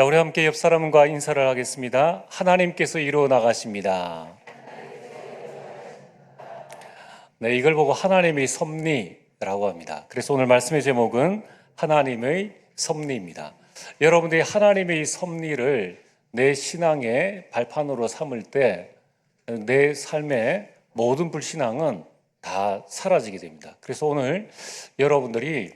자, 우리 함께 옆 사람과 인사를 하겠습니다. 하나님께서 이루어 나가십니다. 네, 이걸 보고 하나님의 섭리라고 합니다. 그래서 오늘 말씀의 제목은 하나님의 섭리입니다. 여러분들이 하나님의 섭리를 내 신앙의 발판으로 삼을 때 내 삶의 모든 불신앙은 다 사라지게 됩니다. 그래서 오늘 여러분들이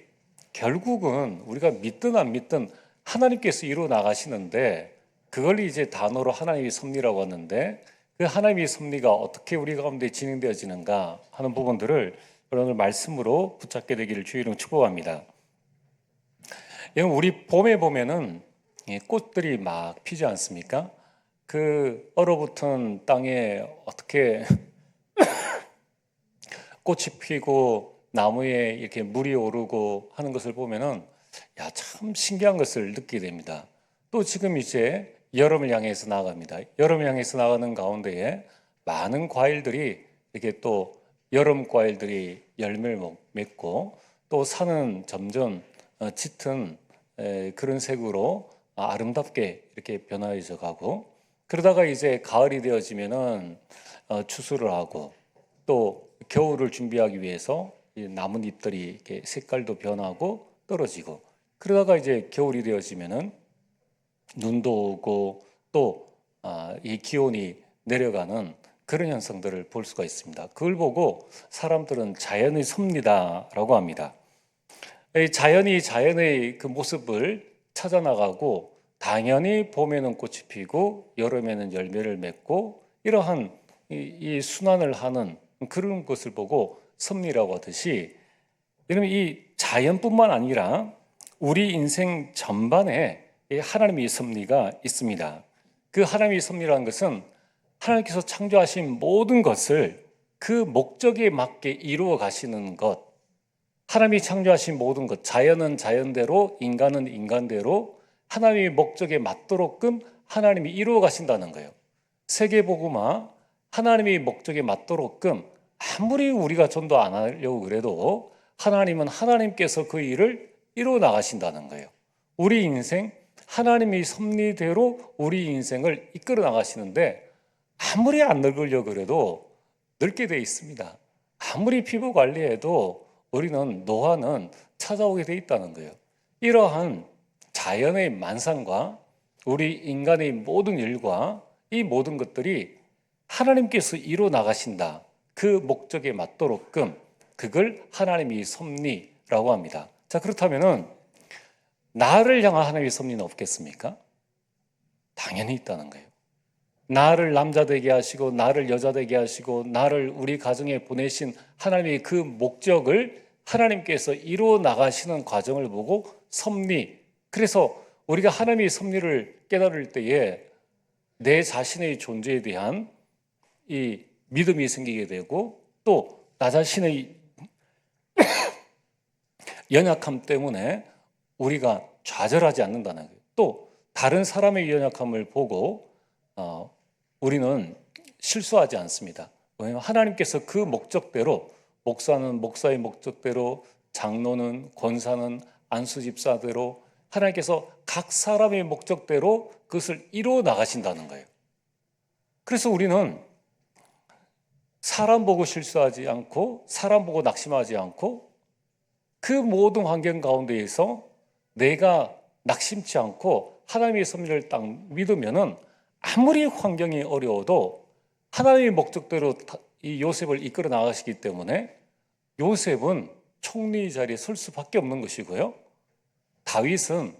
결국은 우리가 믿든 안 믿든 하나님께서 이루어 나가시는데, 그걸 이제 단어로 하나님의 섭리라고 하는데, 그 하나님의 섭리가 어떻게 우리 가운데 진행되어지는가 하는 부분들을 오늘 말씀으로 붙잡게 되기를 주의 이름으로 축복합니다. 여러분, 우리 봄에 보면은 꽃들이 막 피지 않습니까? 그 얼어붙은 땅에 어떻게 꽃이 피고 나무에 이렇게 물이 오르고 하는 것을 보면은 참 신기한 것을 느끼게 됩니다. 또 지금 이제 여름을 향해서 나아갑니다. 여름을 향해서 나가는 가운데에 많은 과일들이 이렇게 또 여름 과일들이 열매를 맺고, 또 산은 점점 짙은 그런 색으로 아름답게 이렇게 변화해져 가고, 그러다가 이제 가을이 되어지면은 추수를 하고, 또 겨울을 준비하기 위해서 나뭇잎들이 이렇게 색깔도 변하고 떨어지고, 그러다가 이제 겨울이 되어지면은 눈도 오고 또 이 기온이 내려가는 그런 현상들을 볼 수가 있습니다. 그걸 보고 사람들은 자연의 섭리다라고 합니다. 이 자연이 자연의 그 모습을 찾아 나가고, 당연히 봄에는 꽃이 피고 여름에는 열매를 맺고, 이러한 이 순환을 하는 그런 것을 보고 섭리라고 하듯이, 여러분, 이 자연뿐만 아니라 우리 인생 전반에 하나님의 섭리가 있습니다. 그 하나님의 섭리라는 것은 하나님께서 창조하신 모든 것을 그 목적에 맞게 이루어 가시는 것. 하나님이 창조하신 모든 것, 자연은 자연대로, 인간은 인간대로 하나님의 목적에 맞도록끔 하나님이 이루어 가신다는 거예요. 세계복음화, 하나님의 목적에 맞도록끔 아무리 우리가 전도 안 하려고 그래도 하나님은 하나님께서 그 일을 이루어 나가신다는 거예요. 우리 인생, 하나님의 섭리대로 우리 인생을 이끌어 나가시는데, 아무리 안 늙으려고 그래도 늙게 돼 있습니다. 아무리 피부 관리해도 우리는 노화는 찾아오게 돼 있다는 거예요. 이러한 자연의 만상과 우리 인간의 모든 일과 이 모든 것들이 하나님께서 이루어 나가신다, 그 목적에 맞도록끔, 그걸 하나님의 섭리라고 합니다. 자, 그렇다면은 나를 향한 하나님의 섭리는 없겠습니까? 당연히 있다는 거예요. 나를 남자 되게 하시고 나를 여자 되게 하시고 나를 우리 가정에 보내신 하나님의 그 목적을 하나님께서 이루어 나가시는 과정을 보고 섭리. 그래서 우리가 하나님의 섭리를 깨달을 때에 내 자신의 존재에 대한 이 믿음이 생기게 되고, 또 나 자신의 연약함 때문에 우리가 좌절하지 않는다는 거예요. 또 다른 사람의 연약함을 보고 우리는 실수하지 않습니다. 왜냐하면 하나님께서 그 목적대로, 목사는 목사의 목적대로, 장로는, 권사는 안수 집사대로, 하나님께서 각 사람의 목적대로 그것을 이루어 나가신다는 거예요. 그래서 우리는 사람 보고 실수하지 않고, 사람 보고 낙심하지 않고, 그 모든 환경 가운데에서 내가 낙심치 않고 하나님의 섭리를 딱 믿으면은 아무리 환경이 어려워도 하나님의 목적대로 이 요셉을 이끌어 나가시기 때문에 요셉은 총리 자리에 설 수밖에 없는 것이고요. 다윗은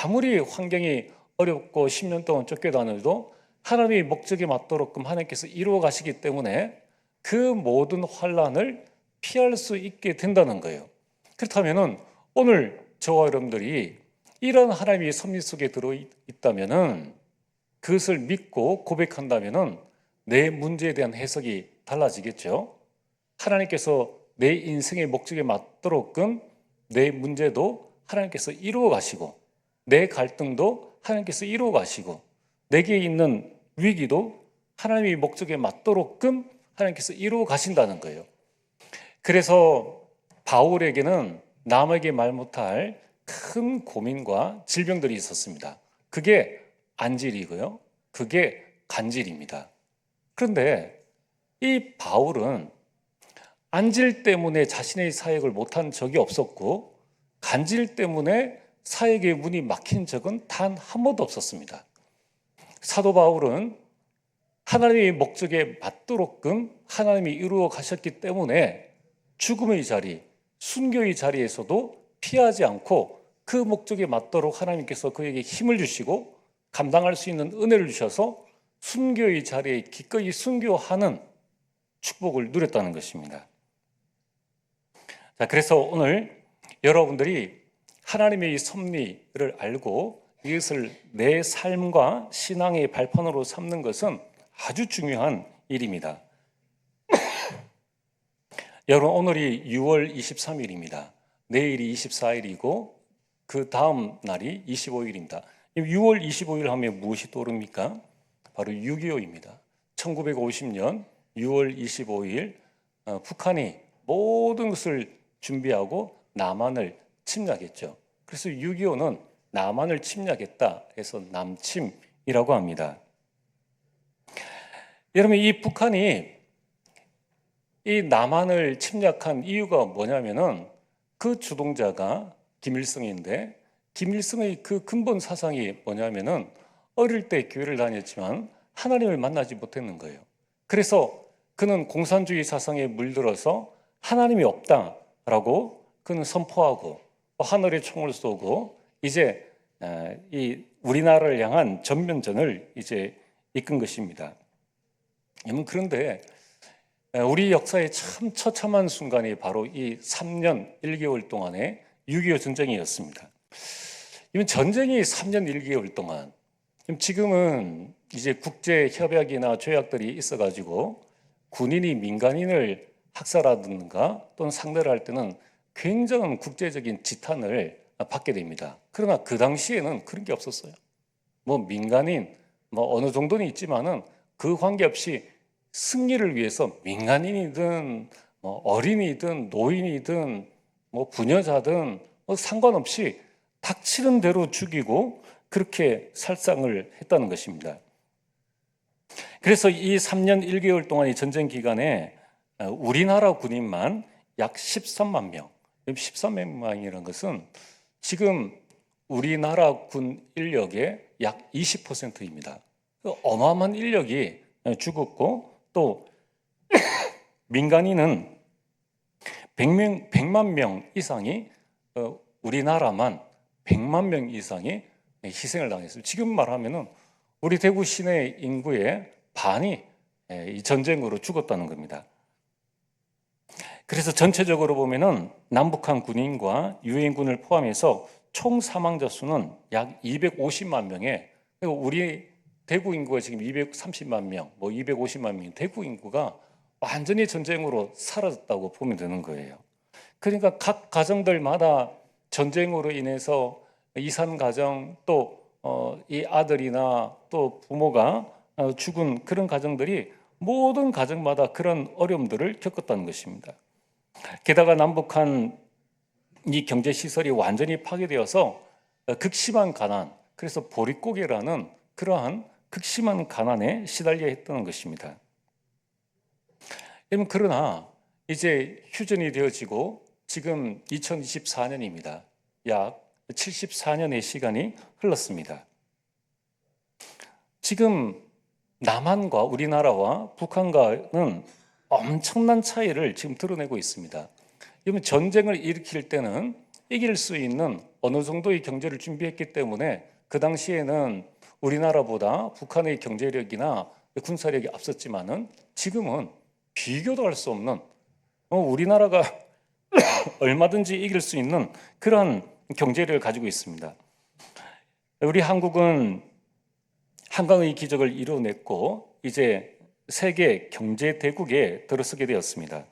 아무리 환경이 어렵고 10년 동안 쫓겨다녀도 하나님의 목적에 맞도록끔 하나님께서 이루어 가시기 때문에 그 모든 환난을 피할 수 있게 된다는 거예요. 그렇다면은 오늘 저와 여러분들이 이런 하나님의 섭리 속에 들어 있다면은, 그것을 믿고 고백한다면은 내 문제에 대한 해석이 달라지겠죠. 하나님께서 내 인생의 목적에 맞도록끔 내 문제도 하나님께서 이루어 가시고, 내 갈등도 하나님께서 이루어 가시고, 내게 있는 위기도 하나님의 목적에 맞도록끔 하나님께서 이루어 가신다는 거예요. 그래서 바울에게는 남에게 말 못할 큰 고민과 질병들이 있었습니다. 그게 안질이고요. 그게 간질입니다. 그런데 이 바울은 안질 때문에 자신의 사역을 못한 적이 없었고 간질 때문에 사역의 문이 막힌 적은 단 한 번도 없었습니다. 사도 바울은 하나님의 목적에 맞도록끔 하나님이 이루어 가셨기 때문에 죽음의 자리, 순교의 자리에서도 피하지 않고 그 목적에 맞도록 하나님께서 그에게 힘을 주시고 감당할 수 있는 은혜를 주셔서 순교의 자리에 기꺼이 순교하는 축복을 누렸다는 것입니다. 자, 그래서 오늘 여러분들이 하나님의 이 섭리를 알고 이것을 내 삶과 신앙의 발판으로 삼는 것은 아주 중요한 일입니다. 여러분, 오늘이 6월 23일입니다. 내일이 24일이고 그 다음 날이 25일입니다. 6월 25일 하면 무엇이 떠오릅니까? 바로 6.25입니다. 1950년 6월 25일 북한이 모든 것을 준비하고 남한을 침략했죠. 그래서 6.25는 남한을 침략했다 해서 남침이라고 합니다. 여러분, 이 북한이 이 남한을 침략한 이유가 뭐냐면은 그 주동자가 김일성인데 김일성의 그 근본 사상이 뭐냐면은 어릴 때 교회를 다녔지만 하나님을 만나지 못했는 거예요. 그래서 그는 공산주의 사상에 물들어서 하나님이 없다라고 그는 선포하고 하늘에 총을 쏘고 이제 이 우리나라를 향한 전면전을 이제 이끈 것입니다. 그런데 우리 역사의 참 처참한 순간이 바로 이 3년 1개월 동안의 6.25 전쟁이었습니다. 이건 전쟁이 3년 1개월 동안, 지금은 이제 국제 협약이나 조약들이 있어가지고 군인이 민간인을 학살하든가 또는 상대를 할 때는 굉장한 국제적인 지탄을 받게 됩니다. 그러나 그 당시에는 그런 게 없었어요. 뭐 민간인 어느 정도는 있지만은 그 관계없이 승리를 위해서 민간인이든 어린이든 노인이든 부녀자든 상관없이 닥치는 대로 죽이고 그렇게 살상을 했다는 것입니다. 그래서 이 3년 1개월 동안의 전쟁 기간에 우리나라 군인만 약 13만 명, 13만 명이라는 것은 지금 우리나라 군 인력의 약 20%입니다. 어마어마한 인력이 죽었고 또 민간인은 100만 명 이상이 우리나라만 100만 명 이상이 희생을 당했어요. 지금 말하면은 우리 대구 시내 인구의 반이 이 전쟁으로 죽었다는 겁니다. 그래서 전체적으로 보면은 남북한 군인과 유엔군을 포함해서 총 사망자 수는 약 250만 명에 우리 대구 인구가 지금 230만 명, 250만 명, 대구 인구가 완전히 전쟁으로 사라졌다고 보면 되는 거예요. 그러니까 각 가정들마다 전쟁으로 인해서 이산 가정 또 이 아들이나 또 부모가 죽은 그런 가정들이 모든 가정마다 그런 어려움들을 겪었다는 것입니다. 게다가 남북한 이 경제 시설이 완전히 파괴되어서 극심한 가난, 그래서 보릿고개라는 그러한 극심한 가난에 시달려야 했던 것입니다. 그러나 이제 휴전이 되어지고 지금 2024년입니다. 약 74년의 시간이 흘렀습니다. 지금 남한과 우리나라와 북한과는 엄청난 차이를 지금 드러내고 있습니다. 그러면 전쟁을 일으킬 때는 이길 수 있는 어느 정도의 경제를 준비했기 때문에 그 당시에는 우리나라보다 북한의 경제력이나 군사력이 앞섰지만은 지금은 비교도 할 수 없는 우리나라가 얼마든지 이길 수 있는 그런 경제력을 가지고 있습니다. 우리 한국은 한강의 기적을 이뤄냈고 이제 세계 경제 대국에 들어서게 되었습니다.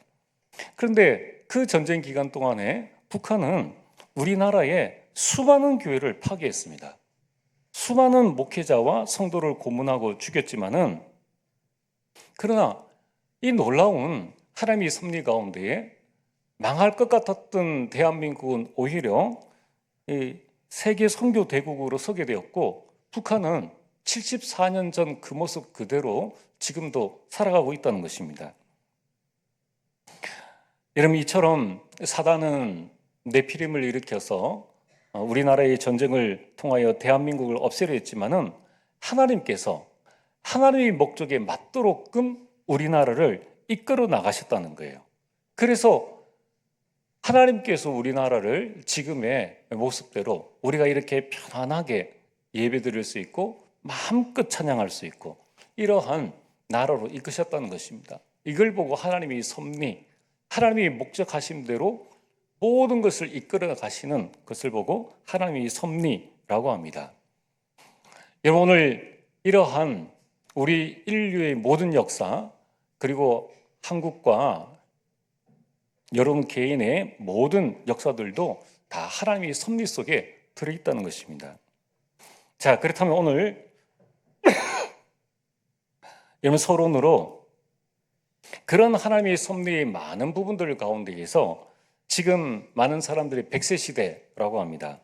그런데 그 전쟁 기간 동안에 북한은 우리나라의 수많은 교회를 파괴했습니다. 수많은 목회자와 성도를 고문하고 죽였지만은 그러나 이 놀라운 하나님의 섭리 가운데에 망할 것 같았던 대한민국은 오히려 이 세계 선교 대국으로 서게 되었고 북한은 74년 전 그 모습 그대로 지금도 살아가고 있다는 것입니다. 여러분, 이처럼 사단은 네피림을 일으켜서 우리나라의 전쟁을 통하여 대한민국을 없애려 했지만은 하나님께서 하나님의 목적에 맞도록끔 우리나라를 이끌어 나가셨다는 거예요. 그래서 하나님께서 우리나라를 지금의 모습대로 우리가 이렇게 편안하게 예배드릴 수 있고 마음껏 찬양할 수 있고 이러한 나라로 이끄셨다는 것입니다. 이걸 보고 하나님의 섭리, 하나님이 목적하신 대로 모든 것을 이끌어 가시는 것을 보고 하나님의 섭리라고 합니다. 여러분, 오늘 이러한 우리 인류의 모든 역사, 그리고 한국과 여러분 개인의 모든 역사들도 다 하나님의 섭리 속에 들어있다는 것입니다. 자, 그렇다면 오늘 여러분 서론으로 그런 하나님의 섭리의 많은 부분들 가운데에서 지금 많은 사람들이 100세 시대라고 합니다.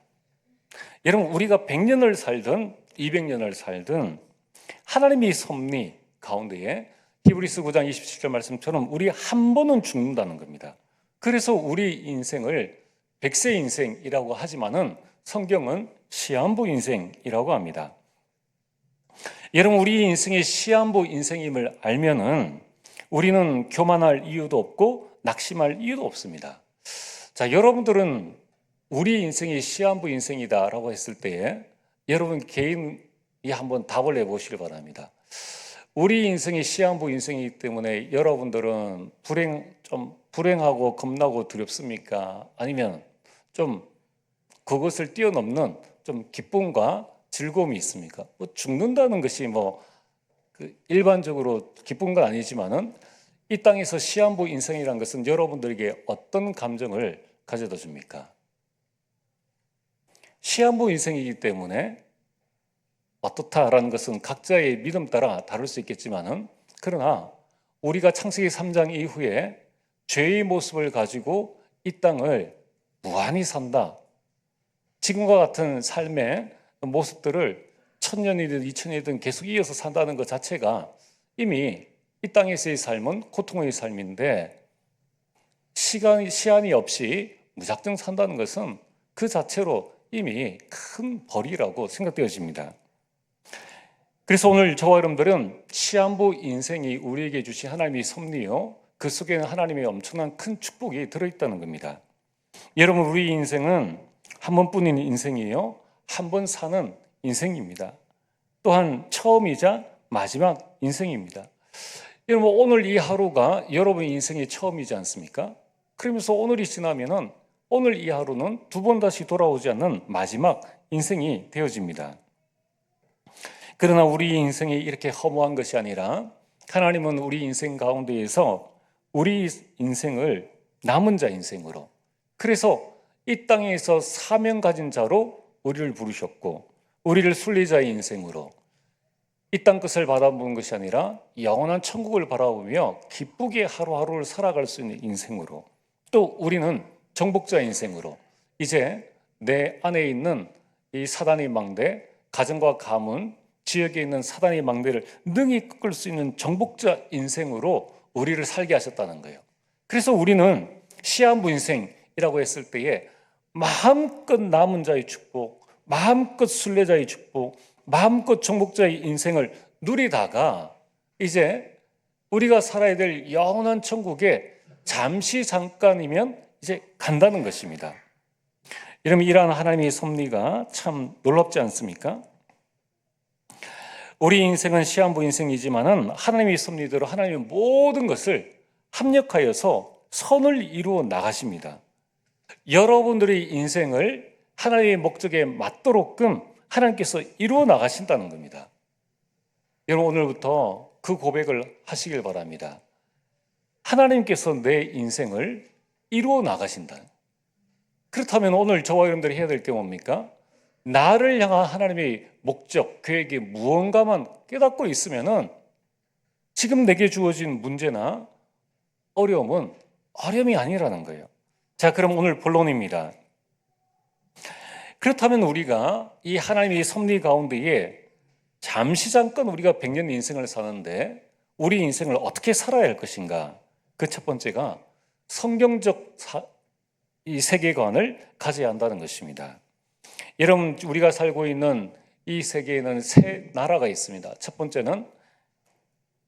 여러분, 우리가 100년을 살든 200년을 살든 하나님의 섭리 가운데에 히브리서 9장 27절 말씀처럼 우리 한 번은 죽는다는 겁니다. 그래서 우리 인생을 100세 인생이라고 하지만은 성경은 시한부 인생이라고 합니다. 여러분, 우리 인생이 시한부 인생임을 알면은 우리는 교만할 이유도 없고 낙심할 이유도 없습니다. 자, 여러분들은 우리 인생이 시한부 인생이다라고 했을 때에 여러분 개인이 한번 답을 내보시길 바랍니다. 우리 인생이 시한부 인생이기 때문에 여러분들은 불행하고 겁나고 두렵습니까? 아니면 좀 그것을 뛰어넘는 좀 기쁨과 즐거움이 있습니까? 죽는다는 것이 일반적으로 기쁜 건 아니지만은 이 땅에서 시한부 인생이라는 것은 여러분들에게 어떤 감정을 가져다 줍니까? 시한부 인생이기 때문에 어떻다라는 것은 각자의 믿음 따라 다를 수 있겠지만은, 그러나 우리가 창세기 3장 이후에 죄의 모습을 가지고 이 땅을 무한히 산다, 지금과 같은 삶의 모습들을 1000년이든 2000년이든 계속 이어서 산다는 것 자체가 이미 이 땅에서의 삶은 고통의 삶인데, 시한이 없이 무작정 산다는 것은 그 자체로 이미 큰 벌이라고 생각되어집니다. 그래서 오늘 저와 여러분들은 시한부 인생이 우리에게 주신 하나님의 섭리요, 그 속에는 하나님의 엄청난 큰 축복이 들어있다는 겁니다. 여러분, 우리 인생은 한 번뿐인 인생이에요. 한 번 사는 인생입니다. 또한 처음이자 마지막 인생입니다. 여러분, 오늘 이 하루가 여러분 인생의 처음이지 않습니까? 그러면서 오늘이 지나면은 오늘 이 하루는 두 번 다시 돌아오지 않는 마지막 인생이 되어집니다. 그러나 우리 인생이 이렇게 허무한 것이 아니라 하나님은 우리 인생 가운데에서 우리 인생을 남은 자 인생으로, 그래서 이 땅에서 사명 가진 자로 우리를 부르셨고, 우리를 순례자의 인생으로 이 땅 것을 바라보는 것이 아니라 영원한 천국을 바라보며 기쁘게 하루하루를 살아갈 수 있는 인생으로, 또 우리는 정복자 인생으로 이제 내 안에 있는 이 사단의 망대, 가정과 가문, 지역에 있는 사단의 망대를 능히 꺾을 수 있는 정복자 인생으로 우리를 살게 하셨다는 거예요. 그래서 우리는 시한부 인생이라고 했을 때에 마음껏 남은 자의 축복, 마음껏 순례자의 축복, 마음껏 정복자의 인생을 누리다가 이제 우리가 살아야 될 영원한 천국에 잠시 잠깐이면 이제 간다는 것입니다. 여러분, 이러한 하나님의 섭리가 참 놀랍지 않습니까? 우리 인생은 시한부 인생이지만은 하나님의 섭리대로 하나님의 모든 것을 합력하여서 선을 이루어 나가십니다. 여러분들의 인생을 하나님의 목적에 맞도록끔 하나님께서 이루어 나가신다는 겁니다. 여러분, 오늘부터 그 고백을 하시길 바랍니다. 하나님께서 내 인생을 이루어 나가신다. 그렇다면 오늘 저와 여러분들이 해야 될 게 뭡니까? 나를 향한 하나님의 목적, 계획이 무언가만 깨닫고 있으면은 지금 내게 주어진 문제나 어려움은 어려움이 아니라는 거예요. 자, 그럼 오늘 본론입니다. 그렇다면 우리가 이 하나님의 섭리 가운데에 잠시 잠깐 우리가 100년 인생을 사는데 우리 인생을 어떻게 살아야 할 것인가? 그 첫 번째가 성경적 이 세계관을 가져야 한다는 것입니다. 여러분, 우리가 살고 있는 이 세계에는 세 나라가 있습니다. 첫 번째는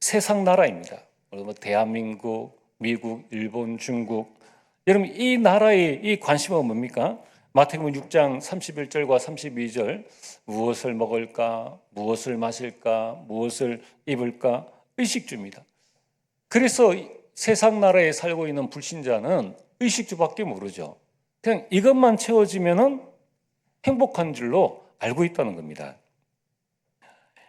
세상 나라입니다. 대한민국, 미국, 일본, 중국. 여러분, 이 나라의 이 관심은 뭡니까? 마태복음 6장 31절과 32절, 무엇을 먹을까, 무엇을 마실까, 무엇을 입을까, 의식주입니다. 그래서 세상 나라에 살고 있는 불신자는 의식주밖에 모르죠. 그냥 이것만 채워지면은 행복한 줄로 알고 있다는 겁니다.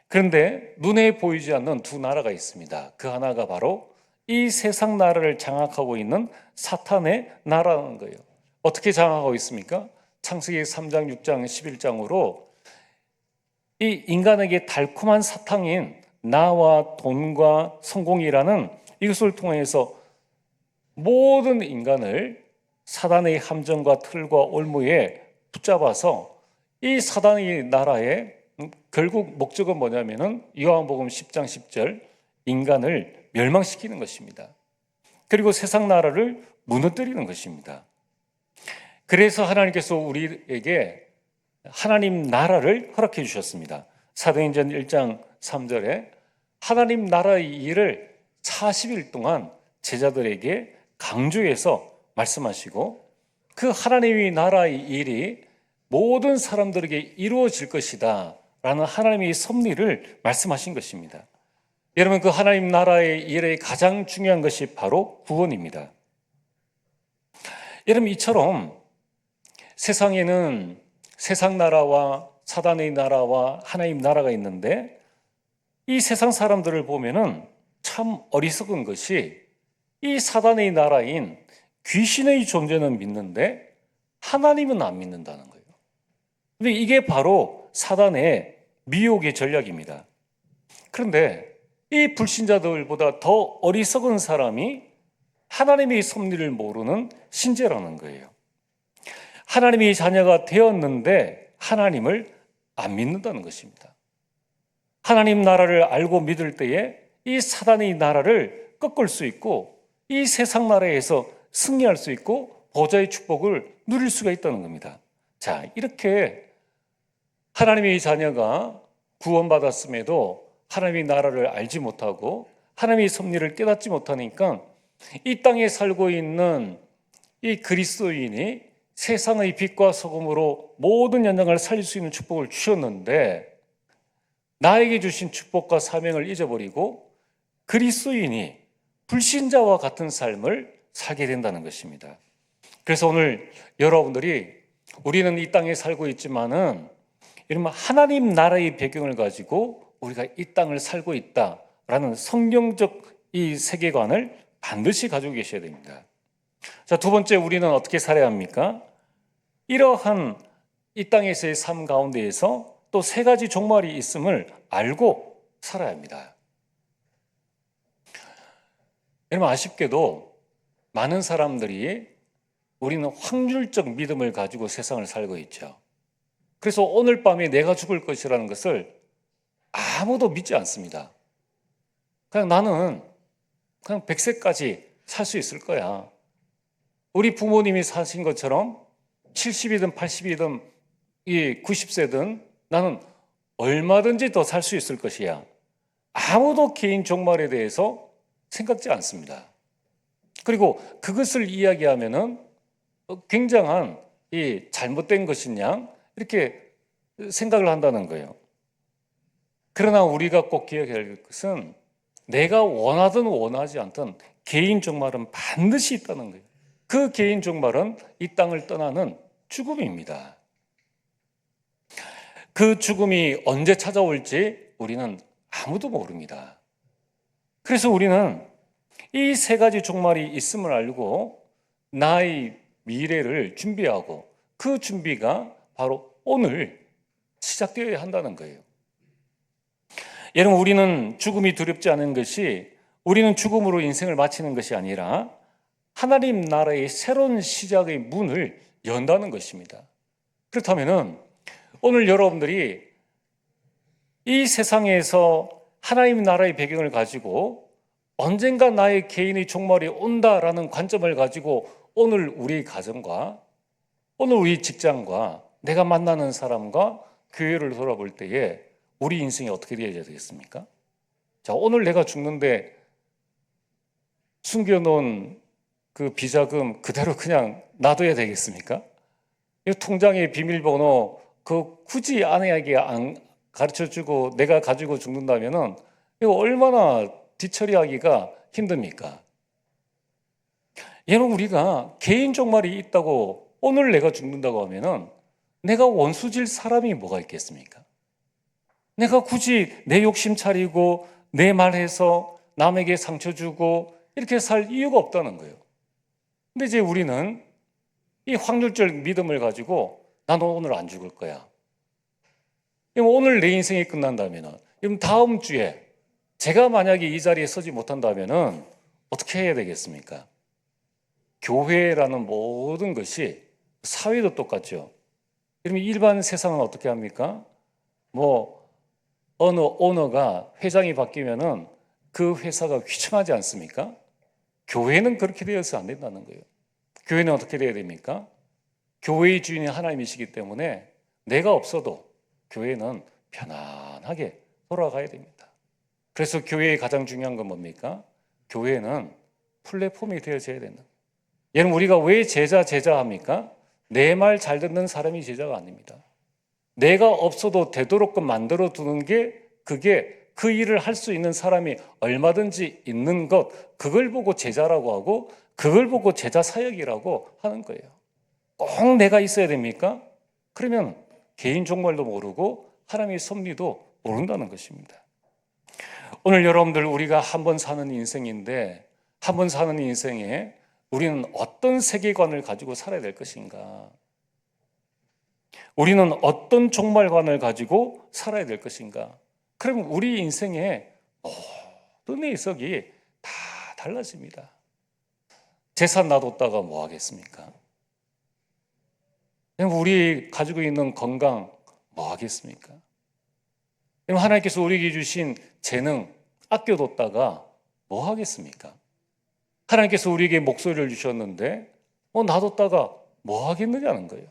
그런데 눈에 보이지 않는 두 나라가 있습니다. 그 하나가 바로 이 세상 나라를 장악하고 있는 사탄의 나라라는 거예요. 어떻게 장악하고 있습니까? 창세기 3장, 6장, 11장으로 이 인간에게 달콤한 사탕인 나와 돈과 성공이라는 이것을 통해서 모든 인간을 사단의 함정과 틀과 올무에 붙잡아서 이 사단의 나라의 결국 목적은 뭐냐면은 요한복음 10장 10절 인간을 멸망시키는 것입니다. 그리고 세상 나라를 무너뜨리는 것입니다. 그래서 하나님께서 우리에게 하나님 나라를 허락해 주셨습니다. 사도행전 1장 3절에 하나님 나라의 일을 40일 동안 제자들에게 강조해서 말씀하시고 그 하나님의 나라의 일이 모든 사람들에게 이루어질 것이다 라는 하나님의 섭리를 말씀하신 것입니다. 여러분, 그 하나님 나라의 일의 가장 중요한 것이 바로 구원입니다. 여러분, 이처럼 세상에는 세상 나라와 사단의 나라와 하나님 나라가 있는데 이 세상 사람들을 보면은 참 어리석은 것이 이 사단의 나라인 귀신의 존재는 믿는데 하나님은 안 믿는다는 거예요. 근데 이게 바로 사단의 미혹의 전략입니다. 그런데 이 불신자들보다 더 어리석은 사람이 하나님의 섭리를 모르는 신재라는 거예요. 하나님의 자녀가 되었는데 하나님을 안 믿는다는 것입니다. 하나님 나라를 알고 믿을 때에 이 사단의 나라를 꺾을 수 있고 이 세상 나라에서 승리할 수 있고 보좌의 축복을 누릴 수가 있다는 겁니다. 자, 이렇게 하나님의 자녀가 구원받았음에도 하나님의 나라를 알지 못하고 하나님의 섭리를 깨닫지 못하니까 이 땅에 살고 있는 이 그리스도인이 세상의 빛과 소금으로 모든 연장을 살릴 수 있는 축복을 주셨는데 나에게 주신 축복과 사명을 잊어버리고 그리스도인이 불신자와 같은 삶을 살게 된다는 것입니다. 그래서 오늘 여러분들이 우리는 이 땅에 살고 있지만은 이런 하나님 나라의 배경을 가지고 우리가 이 땅을 살고 있다라는 성경적 이 세계관을 반드시 가지고 계셔야 됩니다. 자, 두 번째, 우리는 어떻게 살아야 합니까? 이러한 이 땅에서의 삶 가운데에서 또 세 가지 종말이 있음을 알고 살아야 합니다. 여러분, 아쉽게도 많은 사람들이 우리는 확률적 믿음을 가지고 세상을 살고 있죠. 그래서 오늘 밤에 내가 죽을 것이라는 것을 아무도 믿지 않습니다. 그냥 나는 그냥 100세까지 살 수 있을 거야. 우리 부모님이 사신 것처럼 70이든 80이든 90세든 나는 얼마든지 더 살 수 있을 것이야. 아무도 개인 종말에 대해서 생각지 않습니다. 그리고 그것을 이야기하면은 굉장한 이 잘못된 것이냐 이렇게 생각을 한다는 거예요. 그러나 우리가 꼭 기억해야 할 것은 내가 원하든 원하지 않든 개인 종말은 반드시 있다는 거예요. 그 개인 종말은 이 땅을 떠나는 죽음입니다. 그 죽음이 언제 찾아올지 우리는 아무도 모릅니다. 그래서 우리는 이 세 가지 종말이 있음을 알고 나의 미래를 준비하고 그 준비가 바로 오늘 시작되어야 한다는 거예요. 여러분, 우리는 죽음이 두렵지 않은 것이 우리는 죽음으로 인생을 마치는 것이 아니라 하나님 나라의 새로운 시작의 문을 연다는 것입니다. 그렇다면은 오늘 여러분들이 이 세상에서 하나님 나라의 배경을 가지고 언젠가 나의 개인의 종말이 온다라는 관점을 가지고 오늘 우리 가정과 오늘 우리 직장과 내가 만나는 사람과 교회를 돌아볼 때에 우리 인생이 어떻게 되어야 되겠습니까? 자, 오늘 내가 죽는데 숨겨놓은 그 비자금 그대로 그냥 놔둬야 되겠습니까? 이 통장의 비밀번호 그 굳이 아내에게 안 가르쳐주고 내가 가지고 죽는다면은 이거 얼마나 뒤처리하기가 힘듭니까? 여러분, 우리가 개인 종말이 있다고 오늘 내가 죽는다고 하면은 내가 원수질 사람이 뭐가 있겠습니까? 내가 굳이 내 욕심 차리고 내 말해서 남에게 상처 주고 이렇게 살 이유가 없다는 거예요. 근데 이제 우리는 이 확률적 믿음을 가지고 나는 오늘 안 죽을 거야. 오늘 내 인생이 끝난다면은, 그럼 다음 주에 제가 만약에 이 자리에 서지 못한다면은 어떻게 해야 되겠습니까? 교회라는 모든 것이 사회도 똑같죠. 그러면 일반 세상은 어떻게 합니까? 어느 오너가 회장이 바뀌면은 그 회사가 휘청하지 않습니까? 교회는 그렇게 되어서 안 된다는 거예요. 교회는 어떻게 돼야 됩니까? 교회의 주인이 하나님이시기 때문에 내가 없어도 교회는 편안하게 돌아가야 됩니다. 그래서 교회의 가장 중요한 건 뭡니까? 교회는 플랫폼이 되어져야 된다. 여러분, 우리가 왜 제자 합니까? 내 말 잘 듣는 사람이 제자가 아닙니다. 내가 없어도 되도록끔 만들어 두는 게 그게 그 일을 할 수 있는 사람이 얼마든지 있는 것, 그걸 보고 제자라고 하고 그걸 보고 제자 사역이라고 하는 거예요. 꼭 내가 있어야 됩니까? 그러면 개인 종말도 모르고 하나님의 섭리도 모른다는 것입니다. 오늘 여러분들, 우리가 한 번 사는 인생인데 한 번 사는 인생에 우리는 어떤 세계관을 가지고 살아야 될 것인가? 우리는 어떤 종말관을 가지고 살아야 될 것인가? 그러면 우리 인생의 모든 해석이 다 달라집니다. 재산 놔뒀다가 뭐 하겠습니까? 우리 가지고 있는 건강 뭐 하겠습니까? 하나님께서 우리에게 주신 재능 아껴뒀다가 뭐 하겠습니까? 하나님께서 우리에게 목소리를 주셨는데 놔뒀다가 뭐 하겠느냐는 거예요.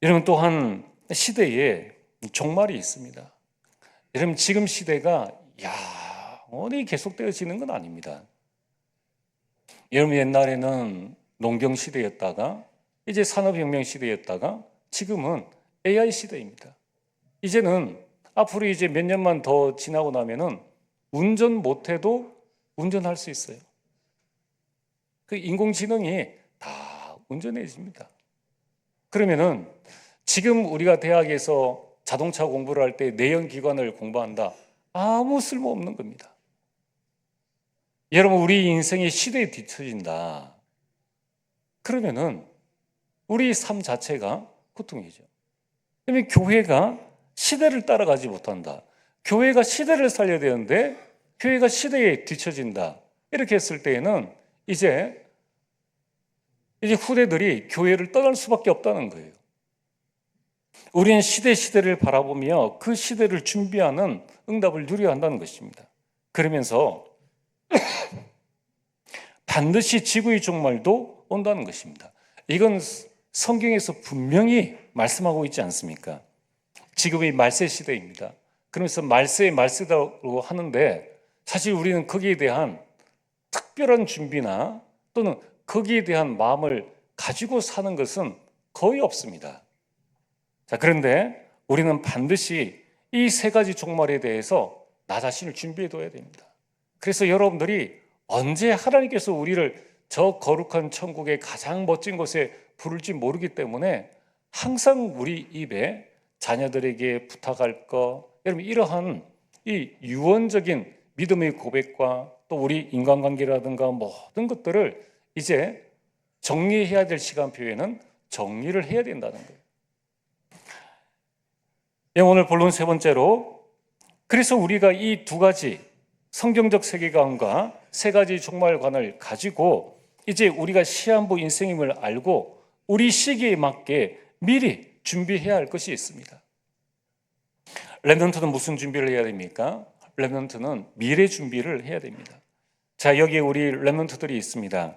여러분, 또한 시대에 종말이 있습니다. 여러분, 지금 시대가 영원히 계속되어지는 건 아닙니다. 여러분, 옛날에는 농경 시대였다가 이제 산업혁명 시대였다가 지금은 AI 시대입니다. 이제는 앞으로 이제 몇 년만 더 지나고 나면은 운전 못해도 운전할 수 있어요. 그 인공지능이 다 운전해집니다. 그러면은 지금 우리가 대학에서 자동차 공부를 할 때 내연기관을 공부한다. 아무 쓸모없는 겁니다. 여러분, 우리 인생이 시대에 뒤처진다. 그러면은 우리 삶 자체가 고통이죠. 그러면 교회가 시대를 따라가지 못한다. 교회가 시대를 살려야 되는데 교회가 시대에 뒤처진다. 이렇게 했을 때에는 이제 후대들이 교회를 떠날 수밖에 없다는 거예요. 우리는 시대를 바라보며 그 시대를 준비하는 응답을 누려야 한다는 것입니다. 그러면서 반드시 지구의 종말도 온다는 것입니다. 이건 성경에서 분명히 말씀하고 있지 않습니까? 지금이 말세 시대입니다. 그러면서 말세다고 하는데 사실 우리는 거기에 대한 특별한 준비나 또는 거기에 대한 마음을 가지고 사는 것은 거의 없습니다. 자, 그런데 우리는 반드시 이 세 가지 종말에 대해서 나 자신을 준비해둬야 됩니다. 그래서 여러분들이 언제 하나님께서 우리를 저 거룩한 천국의 가장 멋진 곳에 부를지 모르기 때문에 항상 우리 입에 자녀들에게 부탁할 거, 여러분, 이러한 이 유언적인 믿음의 고백과 또 우리 인간관계라든가 모든 것들을 이제 정리해야 될 시간표에는 정리를 해야 된다는 거예요. 오늘 본론 세 번째로, 그래서 우리가 이 두 가지 성경적 세계관과 세 가지 종말관을 가지고 이제 우리가 시한부 인생임을 알고 우리 시기에 맞게 미리 준비해야 할 것이 있습니다. 렘넌트는 무슨 준비를 해야 됩니까? 렘넌트는 미래 준비를 해야 됩니다. 자, 여기에 우리 렘넌트들이 있습니다.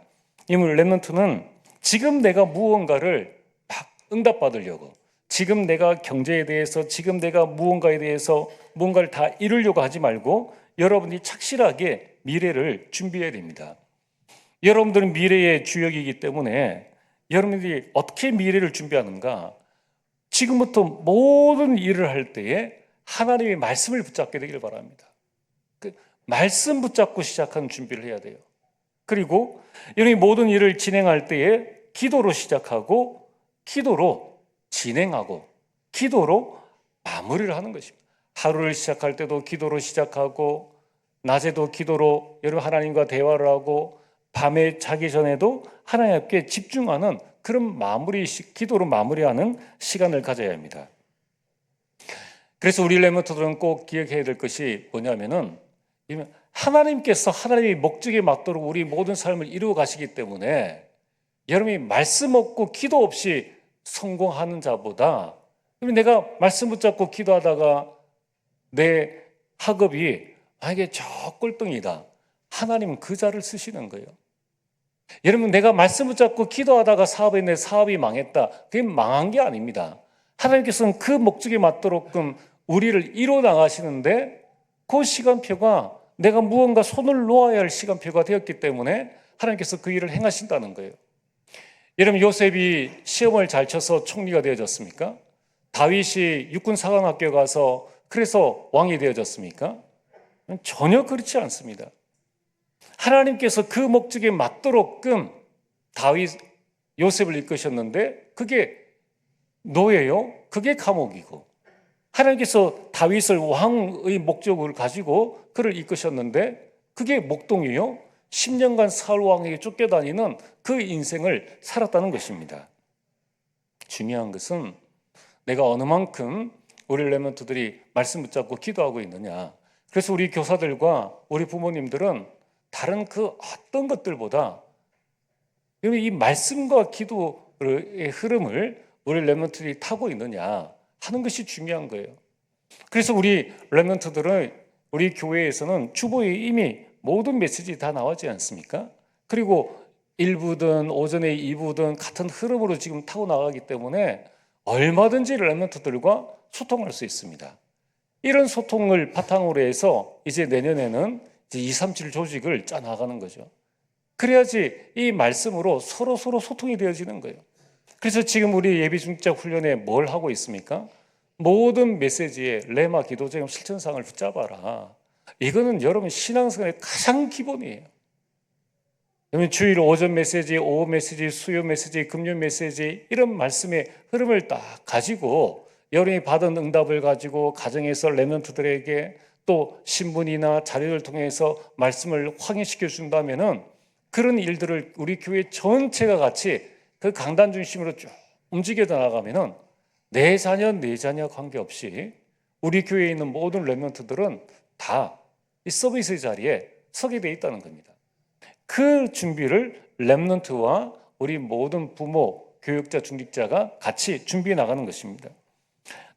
이 렘넌트는 지금 내가 무언가를 막 응답받으려고, 지금 내가 경제에 대해서, 지금 내가 무언가에 대해서 뭔가를 다 이루려고 하지 말고 여러분이 착실하게 미래를 준비해야 됩니다. 여러분들은 미래의 주역이기 때문에 여러분들이 어떻게 미래를 준비하는가? 지금부터 모든 일을 할 때에 하나님의 말씀을 붙잡게 되길 바랍니다. 그 말씀 붙잡고 시작하는 준비를 해야 돼요. 그리고 여러분이 모든 일을 진행할 때에 기도로 시작하고 기도로 진행하고 기도로 마무리를 하는 것입니다. 하루를 시작할 때도 기도로 시작하고 낮에도 기도로 여러분 하나님과 대화를 하고 밤에 자기 전에도 하나님께 집중하는 그런 기도로 마무리하는 시간을 가져야 합니다. 그래서 우리 렘넌트들은 꼭 기억해야 될 것이 뭐냐면은 하나님께서 하나님의 목적에 맞도록 우리 모든 삶을 이루어 가시기 때문에 여러분이 말씀 없고 기도 없이 성공하는 자보다 내가 말씀 붙잡고 기도하다가 내 학업이 만약에 저 꼴등이다. 하나님은 그 자를 쓰시는 거예요. 여러분 내가 말씀 붙잡고 기도하다가 내 사업이 망했다. 그게 망한 게 아닙니다. 하나님께서는 그 목적에 맞도록 우리를 이루어 나가시는데 그 시간표가 내가 무언가 손을 놓아야 할 시간표가 되었기 때문에 하나님께서 그 일을 행하신다는 거예요. 여러분 요셉이 시험을 잘 쳐서 총리가 되어졌습니까? 다윗이 육군사관학교 가서 그래서 왕이 되어졌습니까? 전혀 그렇지 않습니다. 하나님께서 그 목적에 맞도록 요셉을 이끄셨는데 그게 노예요. 그게 감옥이고 하나님께서 다윗을 왕의 목적을 가지고 그를 이끄셨는데 그게 목동이요. 10년간 사울 왕에게 쫓겨다니는 그 인생을 살았다는 것입니다. 중요한 것은 내가 어느 만큼 우리 렘넌트들이 말씀 붙잡고 기도하고 있느냐. 그래서 우리 교사들과 우리 부모님들은 다른 그 어떤 것들보다 이 말씀과 기도의 흐름을 우리 렘넌트들이 타고 있느냐 하는 것이 중요한 거예요. 그래서 우리 렘넌트들은 우리 교회에서는 주보에 이미 모든 메시지 다 나오지 않습니까? 그리고 1부든 오전에 2부든 같은 흐름으로 지금 타고 나가기 때문에 얼마든지 렘넌트들과 소통할 수 있습니다. 이런 소통을 바탕으로 해서 이제 내년에는 이제 237 조직을 짜나가는 거죠. 그래야지 이 말씀으로 서로 소통이 되어지는 거예요. 그래서 지금 우리 예비 중직자 훈련에 뭘 하고 있습니까? 모든 메시지에 레마 기도제형 실천상을 붙잡아라. 이거는 여러분 신앙생활의 가장 기본이에요. 여러분 주일 오전 메시지, 오후 메시지, 수요 메시지, 금요 메시지 이런 말씀의 흐름을 딱 가지고 여러분이 받은 응답을 가지고 가정에서 렘넌트들에게 또 신문이나 자료를 통해서 말씀을 확인시켜 준다면은 그런 일들을 우리 교회 전체가 같이 그 강단 중심으로 쭉 움직여 나가면은 내 자녀 관계없이 우리 교회에 있는 모든 렘넌트들은 다 이 서비스 자리에 서게 돼 있다는 겁니다. 그 준비를 렘넌트와 우리 모든 부모, 교육자, 중직자가 같이 준비해 나가는 것입니다.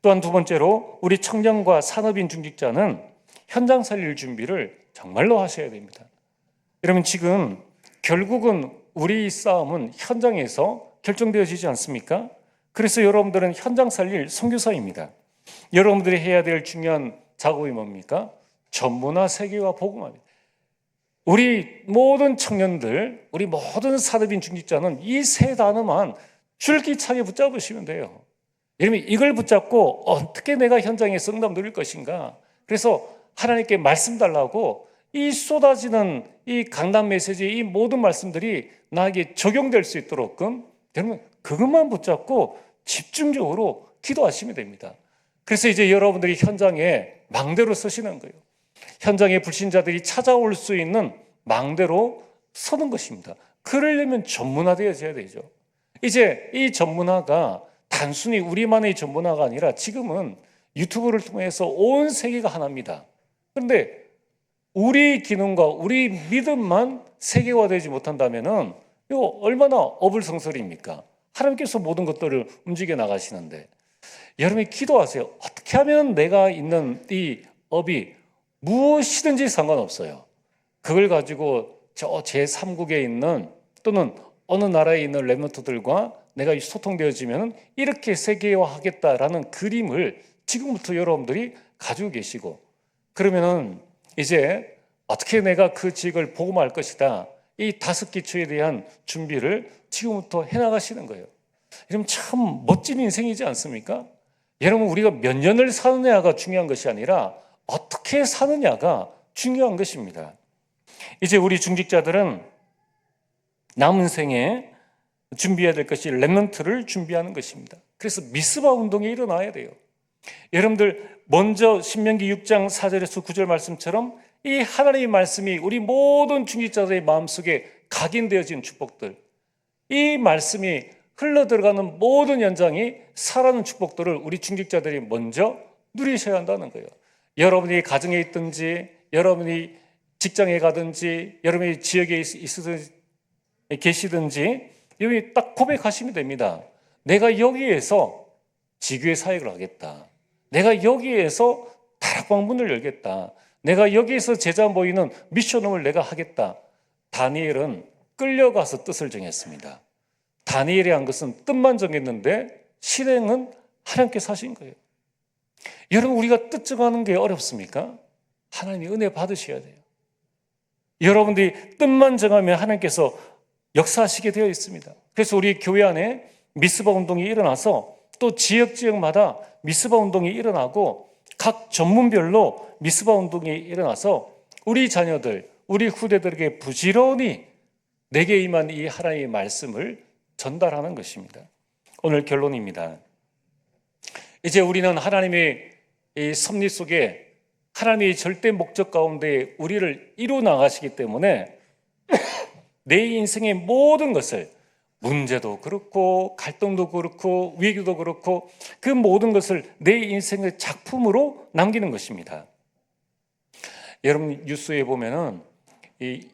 또한 두 번째로 우리 청년과 산업인 중직자는 현장 살릴 준비를 정말로 하셔야 됩니다. 여러분 지금 결국은 우리 싸움은 현장에서 결정되어지지 않습니까? 그래서 여러분들은 현장 살릴 선교사입니다. 여러분들이 해야 될 중요한 작업이 뭡니까? 전문화, 세계화, 복음화입니다. 우리 모든 청년들, 우리 모든 산업인 중직자는 이 세 단어만 줄기차게 붙잡으시면 돼요. 여러분 이걸 붙잡고 어떻게 내가 현장에서 응답 누릴 것인가? 그래서 하나님께 말씀 달라고 이 쏟아지는 이 강단 메시지, 이 모든 말씀들이 나에게 적용될 수 있도록 여러분 그것만 붙잡고 집중적으로 기도하시면 됩니다. 그래서 이제 여러분들이 현장에 망대로 서시는 거예요. 현장에 불신자들이 찾아올 수 있는 망대로 서는 것입니다. 그러려면 전문화되어져야 되죠. 이제 이 전문화가 단순히 우리만의 전문화가 아니라 지금은 유튜브를 통해서 온 세계가 하나입니다. 그런데 우리 기능과 우리 믿음만 세계화되지 못한다면은 이거 얼마나 어불성설입니까? 하나님께서 모든 것들을 움직여 나가시는데 여러분이 기도하세요. 어떻게 하면 내가 있는 이 업이 무엇이든지 상관없어요. 그걸 가지고 저 제3국에 있는 또는 어느 나라에 있는 렘넌트들과 내가 소통되어지면 이렇게 세계화하겠다라는 그림을 지금부터 여러분들이 가지고 계시고, 그러면은 이제 어떻게 내가 그 지역을 복음할 것이다, 이 5기초에 대한 준비를 지금부터 해나가시는 거예요. 여러분 참 멋진 인생이지 않습니까? 여러분 우리가 몇 년을 사느냐가 중요한 것이 아니라 어떻게 사느냐가 중요한 것입니다. 이제 우리 중직자들은 남은 생에 준비해야 될 것이 렘넌트를 준비하는 것입니다. 그래서 미스바 운동이 일어나야 돼요. 여러분들 먼저 신명기 6장 4절에서 9절 말씀처럼 이 하나님의 말씀이 우리 모든 중직자들의 마음속에 각인되어진 축복들, 이 말씀이 흘러들어가는 모든 연장이 살아가는 축복들을 우리 중직자들이 먼저 누리셔야 한다는 거예요. 여러분이 가정에 있든지 여러분이 직장에 가든지 여러분이 지역에 계시든지 여기 딱 고백하시면 됩니다. 내가 여기에서 지교회 사역을 하겠다. 내가 여기에서 다락방문을 열겠다. 내가 여기에서 제자 모이는 미션홈을 내가 하겠다. 다니엘은 끌려가서 뜻을 정했습니다. 다니엘이 한 것은 뜻만 정했는데 실행은 하나님께서 하신 거예요. 여러분 우리가 뜻 정하는 게 어렵습니까? 하나님이 은혜 받으셔야 돼요. 여러분들이 뜻만 정하면 하나님께서 역사하시게 되어 있습니다. 그래서 우리 교회 안에 미스바 운동이 일어나서 또 지역마다 미스바 운동이 일어나고 각 전문별로 미스바 운동이 일어나서 우리 자녀들, 우리 후대들에게 부지런히 내게 임한 이 하나님의 말씀을 전달하는 것입니다. 오늘 결론입니다. 이제 우리는 하나님의 이 섭리 속에 하나님의 절대 목적 가운데 우리를 이루어 나가시기 때문에 내 인생의 모든 것을, 문제도 그렇고 갈등도 그렇고 위기도 그렇고 그 모든 것을 내 인생의 작품으로 남기는 것입니다. 여러분 뉴스에 보면은 이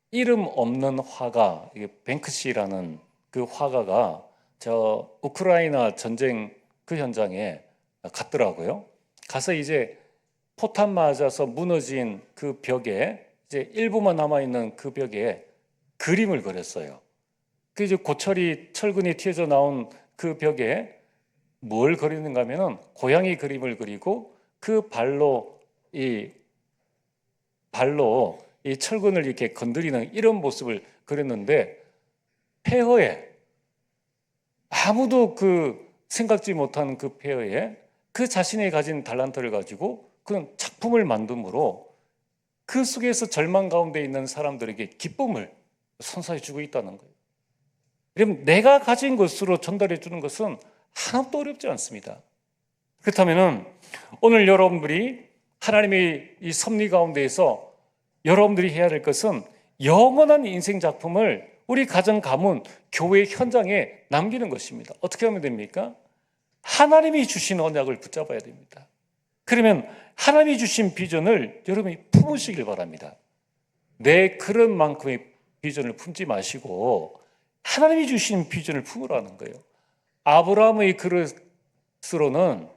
이름 없는 화가, 뱅크시라는 그 화가가 저 우크라이나 전쟁 그 현장에 갔더라고요. 가서 이제 포탄 맞아서 무너진 그 벽에 이제 일부만 남아 있는 그 벽에 그림을 그렸어요. 그 이제 고철이 철근이 튀어져 나온 그 벽에 뭘 그리는가 하면은 고양이 그림을 그리고 그 발로 이 철근을 이렇게 건드리는 이런 모습을 그렸는데 폐허에 아무도 그 생각지 못한 그 폐허에 그 자신이 가진 달란트를 가지고 그런 작품을 만듦으로 그 속에서 절망 가운데 있는 사람들에게 기쁨을 선사해 주고 있다는 거예요. 그럼 내가 가진 것으로 전달해 주는 것은 하나도 어렵지 않습니다. 그렇다면 오늘 여러분들이 하나님의 이 섭리 가운데에서 여러분들이 해야 될 것은 영원한 인생 작품을 우리 가정, 가문, 교회 현장에 남기는 것입니다. 어떻게 하면 됩니까? 하나님이 주신 언약을 붙잡아야 됩니다. 그러면 하나님이 주신 비전을 여러분이 품으시길 바랍니다. 내 그릇만큼의 비전을 품지 마시고 하나님이 주신 비전을 품으라는 거예요. 아브라함의 그릇으로는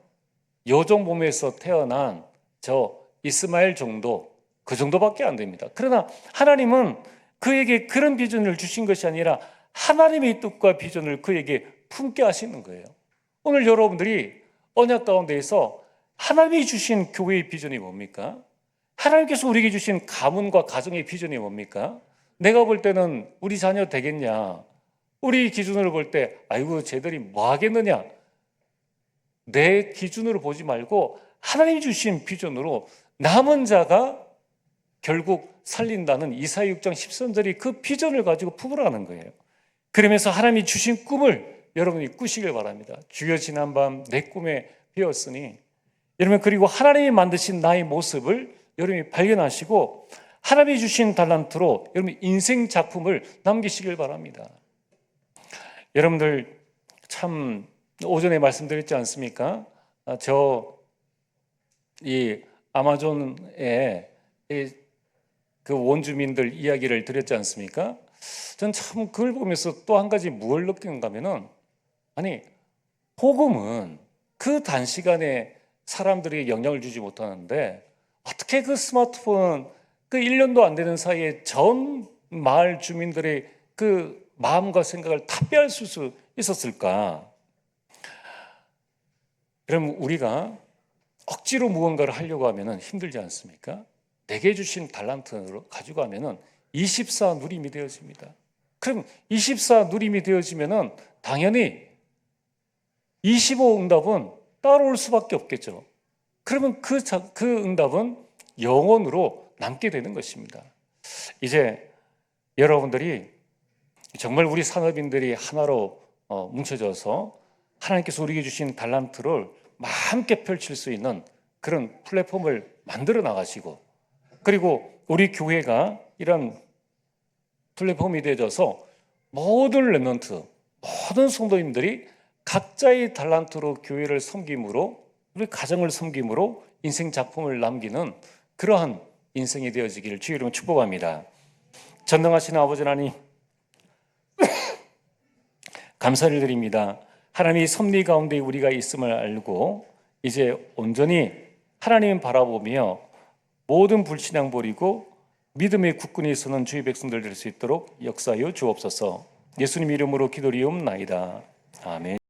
요정몸에서 태어난 저 이스마엘 정도, 그 정도밖에 안 됩니다. 그러나 하나님은 그에게 그런 비전을 주신 것이 아니라 하나님의 뜻과 비전을 그에게 품게 하시는 거예요. 오늘 여러분들이 언약 가운데에서 하나님이 주신 교회의 비전이 뭡니까? 하나님께서 우리에게 주신 가문과 가정의 비전이 뭡니까? 내가 볼 때는 우리 자녀 되겠냐? 우리 기준으로 볼 때 아이고 쟤들이 뭐 하겠느냐? 내 기준으로 보지 말고 하나님이 주신 비전으로 남은 자가 결국 살린다는 이사야 6장 13절이 그 비전을 가지고 품으라는 거예요. 그러면서 하나님이 주신 꿈을 여러분이 꾸시길 바랍니다. 주여 지난밤 내 꿈에 비었으니, 여러분 그리고 하나님이 만드신 나의 모습을 여러분이 발견하시고 하나님이 주신 달란트로 여러분 인생 작품을 남기시길 바랍니다. 여러분들 참 오전에 말씀드렸지 않습니까? 이 아마존에 그 원주민들 이야기를 드렸지 않습니까? 전 참 그걸 보면서 또 한 가지 뭘 느끼는가 하면은, 아니, 복음은 그 단시간에 사람들이 영향을 주지 못하는데 어떻게 그 스마트폰 그 1년도 안 되는 사이에 전 마을 주민들의 그 마음과 생각을 다 빼앗을 수 있었을까? 그럼 우리가 억지로 무언가를 하려고 하면은 힘들지 않습니까? 내게 주신 달란트로 가지고 하면은 24 누림이 되어집니다. 그럼 24 누림이 되어지면은 당연히 25 응답은 따라올 수밖에 없겠죠. 그러면 그 응답은 영원으로 남게 되는 것입니다. 이제 여러분들이 정말 우리 산업인들이 하나로 뭉쳐져서 하나님께서 우리에게 주신 달란트를 함께 펼칠 수 있는 그런 플랫폼을 만들어 나가시고, 그리고 우리 교회가 이런 플랫폼이 되어져서 모든 렘넌트, 모든 성도님들이 각자의 달란트로 교회를 섬김으로, 우리 가정을 섬김으로 인생 작품을 남기는 그러한 인생이 되어지기를 주의 이름으로 축복합니다. 전능하신 아버지 하나님, 감사를 드립니다. 하나님의 섭리 가운데 우리가 있음을 알고 이제 온전히 하나님 바라보며 모든 불신앙 버리고 믿음의 국군에 서는 주의 백성들 될 수 있도록 역사하여 주옵소서. 예수님 이름으로 기도리옵나이다. 아멘.